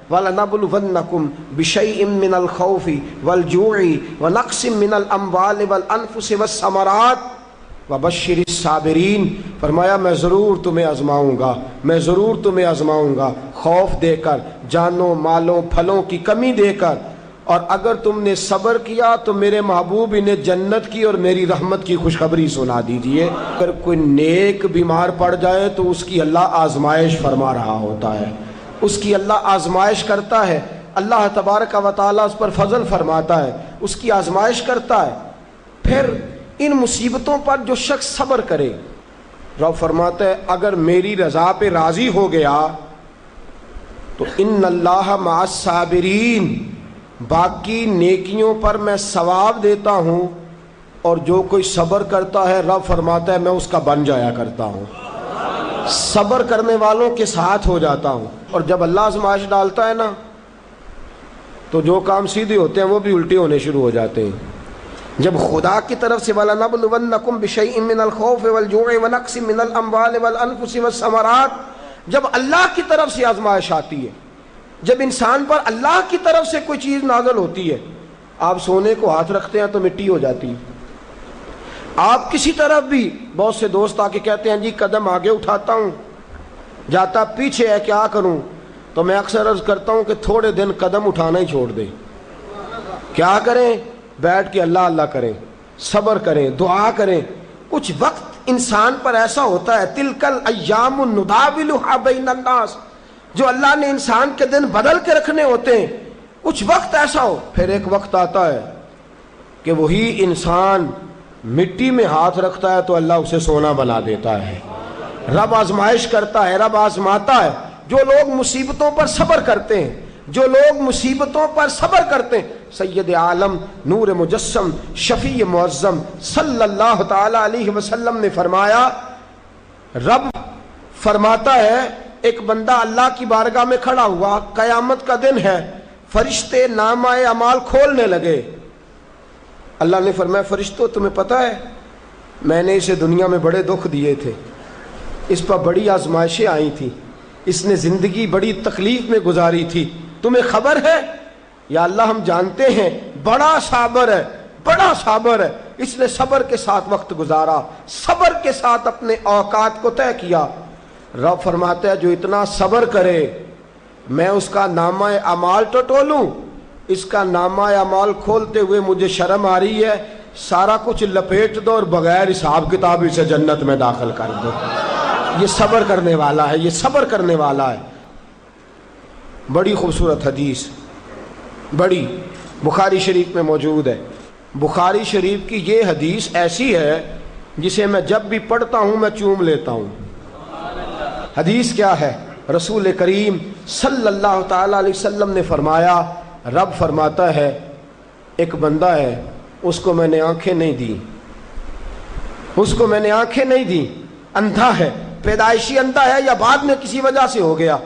وَلَنَبْلُوَنَّكُمْ بِشَيْءٍ مِّنَ الْخَوْفِ وَالْجُوعِ وَنَقْصٍ مِّنَ الْأَمْوَالِ وَالْأَنفُسِ وَالثَّمَرَاتِ وَبَشِّرِ الصَّابِرِينَ۔ فرمایا میں ضرور تمہیں آزماؤں گا، میں ضرور تمہیں آزماؤں گا، خوف دے کر، جانوں مالوں پھلوں کی کمی دے کر، اور اگر تم نے صبر کیا تو میرے محبوب انہیں جنت کی اور میری رحمت کی خوشخبری سنا دیجئے۔ اگر کوئی نیک بیمار پڑ جائے تو اس کی اللہ آزمائش فرما رہا ہوتا ہے، اس کی اللہ آزمائش کرتا ہے، اللہ تبارک و تعالیٰ اس پر فضل فرماتا ہے، اس کی آزمائش کرتا ہے۔ پھر ان مصیبتوں پر جو شخص صبر کرے، رب فرماتا ہے اگر میری رضا پہ راضی ہو گیا تو ان اللہ مع الصابرین، باقی نیکیوں پر میں ثواب دیتا ہوں، اور جو کوئی صبر کرتا ہے رب فرماتا ہے میں اس کا بن جایا کرتا ہوں، صبر کرنے والوں کے ساتھ ہو جاتا ہوں۔ اور جب اللہ آزمائش ڈالتا ہے نا تو جو کام سیدھے ہوتے ہیں وہ بھی الٹے ہونے شروع ہو جاتے ہیں۔ جب خدا کی طرف سے وَلَنَبْلُوَنَّكُمْ بِشَيْءٍ مِّنَ الْخَوْفِ وَالْجُوعِ وَنَقْصٍ مِّنَ الْأَمْوَالِ وَالْأَنفُسِ وَالثَّمَرَاتِ، جب اللہ کی طرف سے آزمائش آتی ہے، جب انسان پر اللہ کی طرف سے کوئی چیز نازل ہوتی ہے، آپ سونے کو ہاتھ رکھتے ہیں تو مٹی ہو جاتی ہے، آپ کسی طرف بھی، بہت سے دوست آ کے کہتے ہیں جی قدم آگے اٹھاتا ہوں جاتا پیچھے ہے کیا کروں، تو میں اکثر عرض کرتا ہوں کہ تھوڑے دن قدم اٹھانا ہی چھوڑ دیں، کیا کریں، بیٹھ کے اللہ اللہ کریں، صبر کریں، دعا کریں۔ کچھ وقت انسان پر ایسا ہوتا ہے، تلک الایام نداولها بین الناس، جو اللہ نے انسان کے دن بدل کے رکھنے ہوتے ہیں، کچھ وقت ایسا ہو، پھر ایک وقت آتا ہے کہ وہی انسان مٹی میں ہاتھ رکھتا ہے تو اللہ اسے سونا بنا دیتا ہے۔ رب آزمائش کرتا ہے، رب آزماتا ہے۔ جو لوگ مصیبتوں پر صبر کرتے ہیں، جو لوگ مصیبتوں پر صبر کرتے ہیں، سید عالم نور مجسم شفیع معظم صلی اللہ تعالی علیہ وسلم نے فرمایا، رب فرماتا ہے ایک بندہ اللہ کی بارگاہ میں کھڑا ہوا، قیامت کا دن ہے، فرشتے نامہ اعمال کھولنے لگے۔ اللہ نے فرمایا فرشتوں تمہیں پتہ ہے میں نے اسے دنیا میں بڑے دکھ دیے تھے، اس پر بڑی آزمائشیں آئی تھیں، اس نے زندگی بڑی تکلیف میں گزاری تھی، تمہیں خبر ہے؟ یا اللہ ہم جانتے ہیں، بڑا صابر ہے، بڑا صابر ہے، اس نے صبر کے ساتھ وقت گزارا، صبر کے ساتھ اپنے اوقات کو طے کیا۔ رب فرماتا ہے جو اتنا صبر کرے میں اس کا نامہ اعمال ٹٹولوں، اس کا نامہ اعمال کھولتے ہوئے مجھے شرم آ رہی ہے، سارا کچھ لپیٹ دو اور بغیر حساب کتاب اسے جنت میں داخل کر دو۔ یہ صبر کرنے والا ہے، یہ صبر کرنے والا ہے۔ بڑی خوبصورت حدیث، بڑی، بخاری شریف میں موجود ہے۔ بخاری شریف کی یہ حدیث ایسی ہے جسے میں جب بھی پڑھتا ہوں میں چوم لیتا ہوں۔ حدیث کیا ہے؟ رسول کریم صلی اللہ تعالی علیہ وسلم نے فرمایا، رب فرماتا ہے ایک بندہ ہے، اس کو میں نے آنکھیں نہیں دی، اس کو میں نے آنکھیں نہیں دی، اندھا ہے، پیدائشی اندھا ہے یا بعد میں کسی وجہ سے ہو گیا،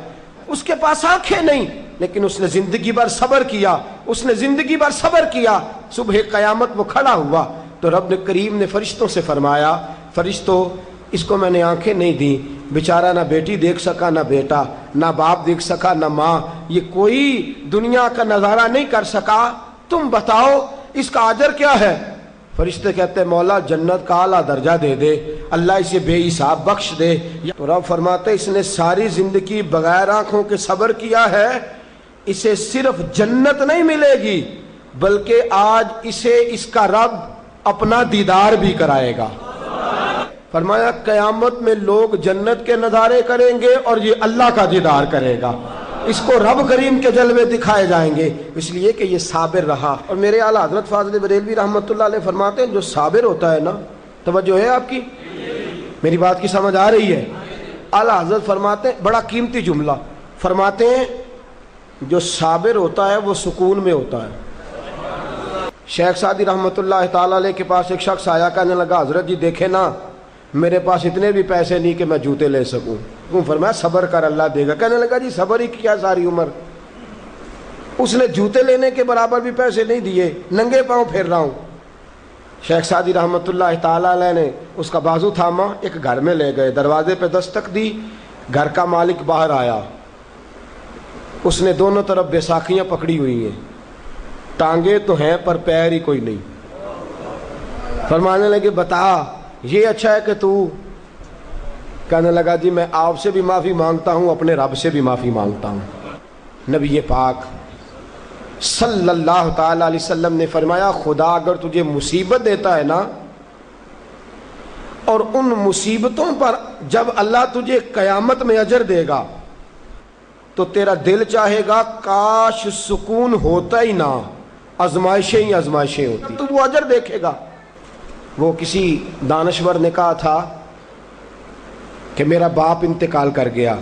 اس کے پاس آنکھیں نہیں، لیکن اس نے زندگی بھر صبر کیا، اس نے زندگی بھر صبر کیا، صبح قیامت وہ کھڑا ہوا تو رب کریم نے فرشتوں سے فرمایا، فرشتوں اس کو میں نے آنکھیں نہیں دی، بیچارہ نہ بیٹی دیکھ سکا نہ بیٹا، نہ باپ دیکھ سکا نہ ماں، یہ کوئی دنیا کا نظارہ نہیں کر سکا، تم بتاؤ اس کا اجر کیا ہے؟ فرشتے کہتے ہیں مولا جنت کا اعلیٰ درجہ دے دے، اللہ اسے بے حساب بخش دے۔ تو رب فرماتے اس نے ساری زندگی بغیر آنکھوں کے صبر کیا ہے، اسے صرف جنت نہیں ملے گی بلکہ آج اسے اس کا رب اپنا دیدار بھی کرائے گا۔ فرمایا قیامت میں لوگ جنت کے نظارے کریں گے اور یہ اللہ کا دیدار کرے گا، اس کو رب کریم کے جلوے دکھائے جائیں گے، اس لیے کہ یہ صابر رہا۔ اور میرے اعلیٰ حضرت فاضل بریلوی رحمۃ اللہ علیہ فرماتے ہیں جو صابر ہوتا ہے نا، توجہ ہے آپ کی، میری بات کی سمجھ آ رہی ہے؟ اعلیٰ حضرت فرماتے ہیں بڑا قیمتی جملہ، فرماتے ہیں جو صابر ہوتا ہے وہ سکون میں ہوتا ہے۔ شیخ سعدی رحمۃ اللہ تعالی علیہ کے پاس ایک شخص آیا، کہنے لگا حضرت جی دیکھیں نا میرے پاس اتنے بھی پیسے نہیں کہ میں جوتے لے سکوں، فرمایا صبر کر اللہ دے گا۔ کہنے لگا جی صبر ہی کیا ساری عمر، اس نے جوتے لینے کے برابر بھی پیسے نہیں دیے، ننگے پاؤں پھر رہا ہوں۔ شیخ سعدی رحمۃ اللہ تعالی علیہ نے اس کا بازو تھاما، ایک گھر میں لے گئے، دروازے پہ دستک دی، گھر کا مالک باہر آیا، اس نے دونوں طرف بیساکھیاں پکڑی ہوئی ہیں، ٹانگیں تو ہیں پر پیر ہی کوئی نہیں۔ فرمانے لگے بتا یہ اچھا ہے کہ تو، کہنے لگا جی میں آپ سے بھی معافی مانگتا ہوں، اپنے رب سے بھی معافی مانگتا ہوں۔ نبی پاک صلی اللہ تعالی علیہ وسلم نے فرمایا خدا اگر تجھے مصیبت دیتا ہے نا، اور ان مصیبتوں پر جب اللہ تجھے قیامت میں اجر دے گا تو تیرا دل چاہے گا کاش سکون ہوتا ہی نہ، آزمائشیں ہی آزمائشیں ہوتی، تو وہ اجر دیکھے گا۔ وہ کسی دانشور نے کہا تھا کہ میرا باپ انتقال کر گیا،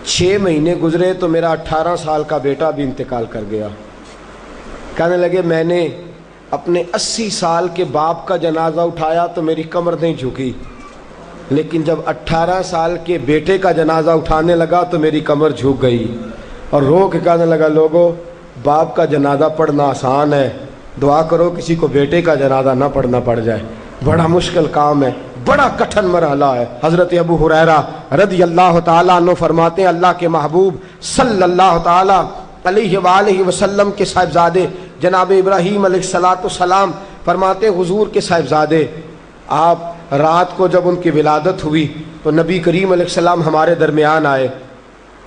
6 مہینے گزرے تو میرا 18 سال کا بیٹا بھی انتقال کر گیا۔ کہنے لگے میں نے اپنے 80 سال کے باپ کا جنازہ اٹھایا تو میری کمر نہیں جھکی، لیکن جب 18 سال کے بیٹے کا جنازہ اٹھانے لگا تو میری کمر جھک گئی، اور رو کے کہنے لگا لوگو باپ کا جنازہ پڑھنا آسان ہے، دعا کرو کسی کو بیٹے کا جنازہ نہ پڑھنا پڑ جائے، بڑا مشکل کام ہے، بڑا کٹھن مرحلہ ہے۔ حضرت ابو ہریرہ رضی اللہ تعالیٰ عنہ فرماتے ہیں اللہ کے محبوب صلی اللہ تعالیٰ علیہ وآلہ وسلم کے صاحبزادے جناب ابراہیم علیہ السلام فرماتے ہیں حضور کے صاحبزادے آپ رات کو جب ان کی ولادت ہوئی تو نبی کریم علیہ السلام ہمارے درمیان آئے۔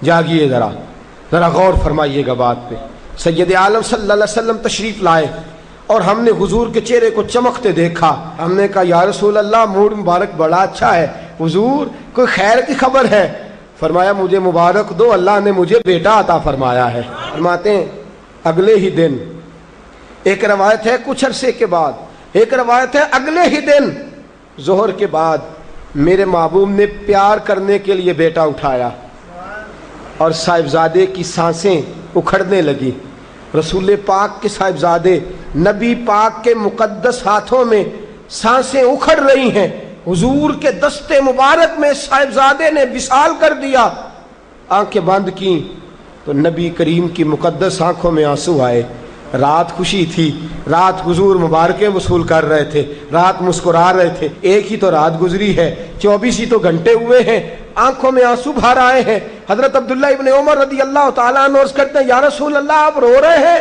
جاگیے ذرا غور فرمائیے گا بات پہ۔ سید عالم صلی اللہ علیہ وسلم تشریف لائے اور ہم نے حضور کے چہرے کو چمکتے دیکھا۔ ہم نے کہا یا رسول اللہ موڈ مبارک بڑا اچھا ہے، حضور کوئی خیر کی خبر ہے؟ فرمایا مجھے مبارک دو، اللہ نے مجھے بیٹا عطا فرمایا ہے۔ فرماتے ہیں اگلے ہی دن، ایک روایت ہے کچھ عرصے کے بعد، ایک روایت ہے اگلے ہی دن ظہر کے بعد میرے محبوب نے پیار کرنے کے لیے بیٹا اٹھایا اور صاحبزادے کی سانسیں اکھڑنے لگی۔ رسول پاک کے صاحبزادے نبی پاک کے مقدس ہاتھوں میں سانسیں اکھڑ رہی ہیں، حضور کے دستے مبارک میں صاحبزادے نے وصال کر دیا۔ آنکھیں بند کی تو نبی کریم کی مقدس آنکھوں میں آنسو آئے۔ رات خوشی تھی، رات حضور مبارکیں وصول کر رہے تھے، رات مسکرا رہے تھے، ایک ہی تو رات گزری ہے، 24 ہی تو گھنٹے ہوئے ہیں، آنکھوں میں آنسو بھر آئے ہیں۔ حضرت عبداللہ ابن عمر رضی اللہ تعالیٰ عنہ عرض کرتے ہیں یا رسول اللہ آپ رو رہے ہیں؟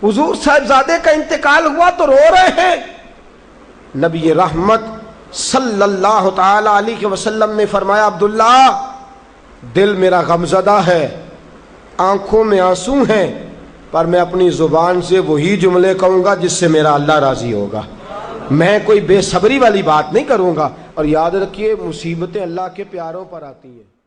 حضور صاحبزادے کا انتقال ہوا تو رو رہے ہیں؟ نبی رحمت صلی اللہ تعالیٰ علیہ وسلم نے فرمایا عبداللہ دل میرا غمزدہ ہے، آنکھوں میں آنسو ہیں، پر میں اپنی زبان سے وہی جملے کہوں گا جس سے میرا اللہ راضی ہوگا، میں کوئی بے صبری والی بات نہیں کروں گا۔ اور یاد رکھیے مصیبتیں اللہ کے پیاروں پر آتی ہیں۔